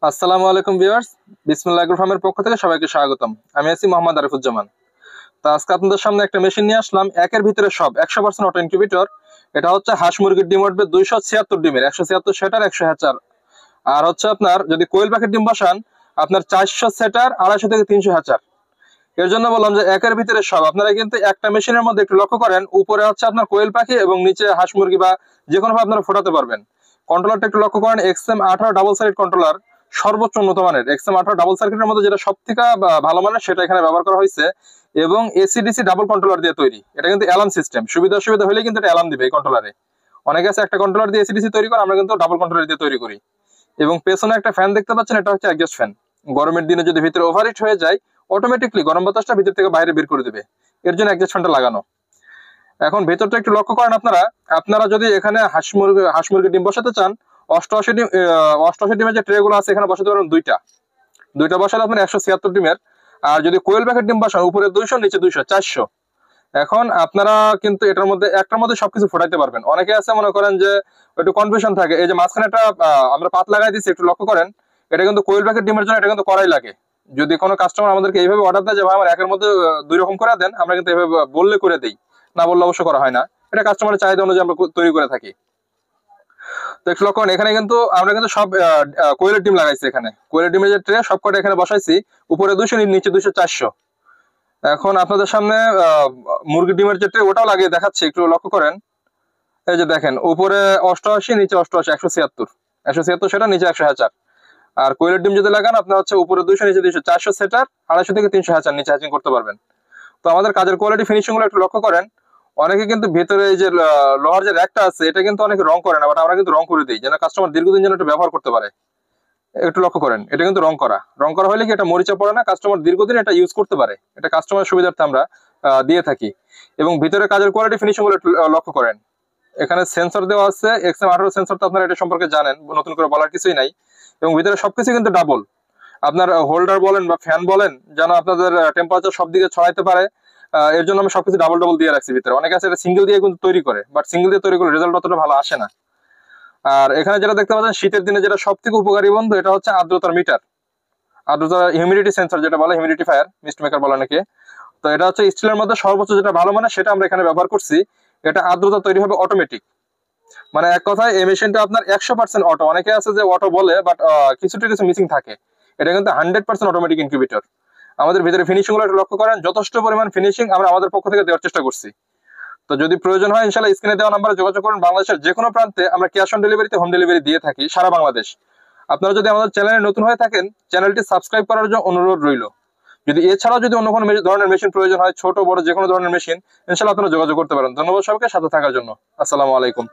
আসসালামু আলাইকুম ভিউয়ার্স, বিসমিল্লাহ এগ্রো ফার্মের পক্ষ থেকে সবাইকে স্বাগতম। আমি আছি মোহাম্মদ আরিফুজ্জামান। তো আজকে আপনাদের সামনে একটা মেশিন নিয়ে আসলাম, একের ভিতরে সব 100% অটো ইনকিউবেটর। এটা হচ্ছে হাঁস মুরগির ডিম উঠবে 276 ডিমের, 176 সেটার 100 হ্যাচার। আর হচ্ছে আপনার যদি কোয়েল পাখির ডিম বসান, আপনার 400 সেটার 250 থেকে 300 হ্যাচার। এর জন্য বললাম যে একের ভিতরে সব। আপনারা কিন্তু একটা মেশিনের মধ্যে একটু লক্ষ্য করেন, উপরে হচ্ছে আপনার কোয়েল পাখি এবং নিচে হাঁস মুরগি বা যে কোনো ভাবে আপনারা ফোটাতে পারবেন। কন্ট্রোলারটা একটু লক্ষ্য করেন, XM18 ডাবল সাইড কন্ট্রোলার, সর্বোচ্চ উন্নত মানের। XM18 ডাবল সার্কিটের মধ্যে যেটা সব থেকে ভালো মানের সেটা এখানে ব্যবহার করা হয়েছে, এবং এসিডিসি ডাবল কন্ট্রোলার দিয়ে তৈরি। এটা কিন্তু অ্যালার্ম সিস্টেম, সুবিধা অসুবিধা হলে কিন্তু এটা অ্যালার্ম দিবে এই কন্ট্রোলারে। অনেকে আছে একটা কন্ট্রোলার দিয়ে এসিডিসি তৈরি করে, আমরা কিন্তু ডাবল কন্ট্রোলার দিয়ে তৈরি করি। এবং পেছনে একটা ফ্যান দেখতে পাচ্ছেন, এটা হচ্ছে অ্যাডজাস্ট ফ্যান। গরমের দিনে যদি ভিতরে ওভারহিট হয়ে যায়, অটোমেটিকলি গরম বাতাসটা ভিতর থেকে বাইরে বের করে দিবে, এর জন্য অ্যাডজাস্ট ফ্যানটা লাগানো। এখন ভেতরটা একটু লক্ষ্য করেন আপনারা। আপনারা যদি এখানে হাঁস মুরগি ডিম বসাতে চান, 88 ডিমের যে ট্রে গুলো আছে এখানে বসাতে পারেন দুইটা। দুইটা বসালে আপনার 176 ডিমের। আর যদি কোয়েল প্যাকেট ডিম বসান, উপরে 200 নিচে 200, 400। এখন আপনারা কিন্তু এটার মধ্যে একটার মধ্যে সবকিছু ফোটাইতে পারবেন। অনেকে আছে মনে করেন যে একটু কনফিউশন থাকে, এই যে মাঝখানে একটা আমরা পাত লাগাই দিচ্ছি, একটু লক্ষ্য করেন। এটা কিন্তু কোয়েল প্যাকেট ডিমের জন্য এটা কিন্তু করাই লাগে। যদি কোনো কাস্টমার আমাদেরকে এইভাবে অর্ডার দেয় যে ভাই আমার একের মধ্যে দুই রকম করে দেন, আমরা কিন্তু এইভাবে বললে করে দেই, না বললে অবশ্য করা হয় না। এটা কাস্টমারের চাহিদা অনুযায়ী আমরা তৈরি করে থাকি। তো একটু লক্ষ্য করেন, এখানে কিন্তু আমরা কিন্তু সব কোয়েলের ডিম লাগাইছি। এখানে কোয়েলের ডিমের যে ট্রে সব কটা এখানে বসাইছি, উপরে 200 নিচে 200, 400। এখন আপনাদের সামনে মুরগির ডিমের যে ট্রে ওটাও লাগিয়ে দেখাচ্ছি, একটু লক্ষ্য করেন। এই যে দেখেন, উপরে 88 নিচে 88, 176, 176 সেটা, নিচে 100 হ্যাচার। আর কোয়েলের ডিম যদি লাগান, আপনার হচ্ছে উপরে 200 নিচে 200, 400 সেটার, 250 থেকে 300 হ্যাচার নিচে হ্যাচিং করতে পারবেন। তো আমাদের কাজের কোয়ালিটি ফিনিশিং গুলো একটু লক্ষ্য করেন। অনেকে কিন্তু ভেতরে এই যে লোহার যে র্যাকটা আছে, এটা কিন্তু অনেকে রং করে না, বাট আমরা কিন্তু রং করে দিই, যেন কাস্টমার দীর্ঘদিন যেন একটু ব্যবহার করতে পারে। একটু লক্ষ্য করেন, এটা কিন্তু রং করা হলে কি এটা মরিচা পড়ে না, কাস্টমার দীর্ঘদিন এটা ইউজ করতে পারে। এটা কাস্টমার সুবিধার্থে আমরা দিয়ে থাকি। এবং ভিতরে কাজের কোয়ালিটি ফিনিশিং গুলো একটু লক্ষ্য করেন। এখানে সেন্সর দেওয়া আছে, XM18 সেন্সর, তো আপনারা এটা সম্পর্কে জানেন, নতুন করে বলার কিছুই নাই। এবং ভিতরে সবকিছু কিন্তু ডাবল। আপনার হোল্ডার বলেন বা ফ্যান বলেন, যেন আপনাদের টেম্পারেচার সব দিকে ছড়াইতে পারে, এর জন্য আমি সবকিছু ডাবল ডাবল দিয়ে রাখছি ভিতরে। অনেকে আছে এটা সিঙ্গেল দিয়ে কিন্তু তৈরি করে, বাট সিঙ্গেল দিয়ে তৈরি করলে রেজাল্ট অতটা ভালো আসে না। আর এখানে যেটা দেখতে পাচ্ছেন, শীতের দিনে যেটা সব থেকে উপকারী বন্ধু, এটা হচ্ছে আর্দ্রতার মিটার। আর্দ্রতা হিউমিডিটি সেন্সর যেটা বলে, হিউমিডিফায়ার, মিস্ট মেকার বলে নাকি। তো এটা হচ্ছে স্টিলের মধ্যে সর্বোচ্চ যেটা ভালো মানে, সেটা আমরা এখানে ব্যবহার করছি। এটা আর্দ্রতা তৈরি হবে অটোমেটিক। মানে এক কথায় এই মেশিনটা আপনার 100% অটো। অনেকে আছে যে অটো বলে, বাট কিছু মিসিং থাকে। এটা কিন্তু 100% অটোমেটিক ইনকিউবেটর। আমাদের ভিতরে ফিনিশিং গুলো একটু লক্ষ্য করেন, যথেষ্ট পরিমাণ ফিনিশিং আমরা আমাদের পক্ষ থেকে দেওয়ার চেষ্টা করছি। তো যদি প্রয়োজন হয়, ইনশাল্লাহ স্ক্রিনে দেওয়া নাম্বারে যোগাযোগ করুন। বাংলাদেশের যে কোনো প্রান্তে আমরা ক্যাশ অন ডেলিভারিতে হোম ডেলিভারি দিয়ে থাকি, সারা বাংলাদেশ। আপনারা যদি আমাদের চ্যানেলে নতুন হয়ে থাকেন, চ্যানেলটি সাবস্ক্রাইব করার জন্য অনুরোধ রইল। যদি এছাড়াও যদি অন্য কোনো ধরনের মেশিন প্রয়োজন হয়, ছোট বড় যে কোনো ধরনের মেশিন, ইনশাল্লাহ আপনারা যোগাযোগ করতে পারেন। ধন্যবাদ সবাইকে সাথে থাকার জন্য। আসসালামু আলাইকুম।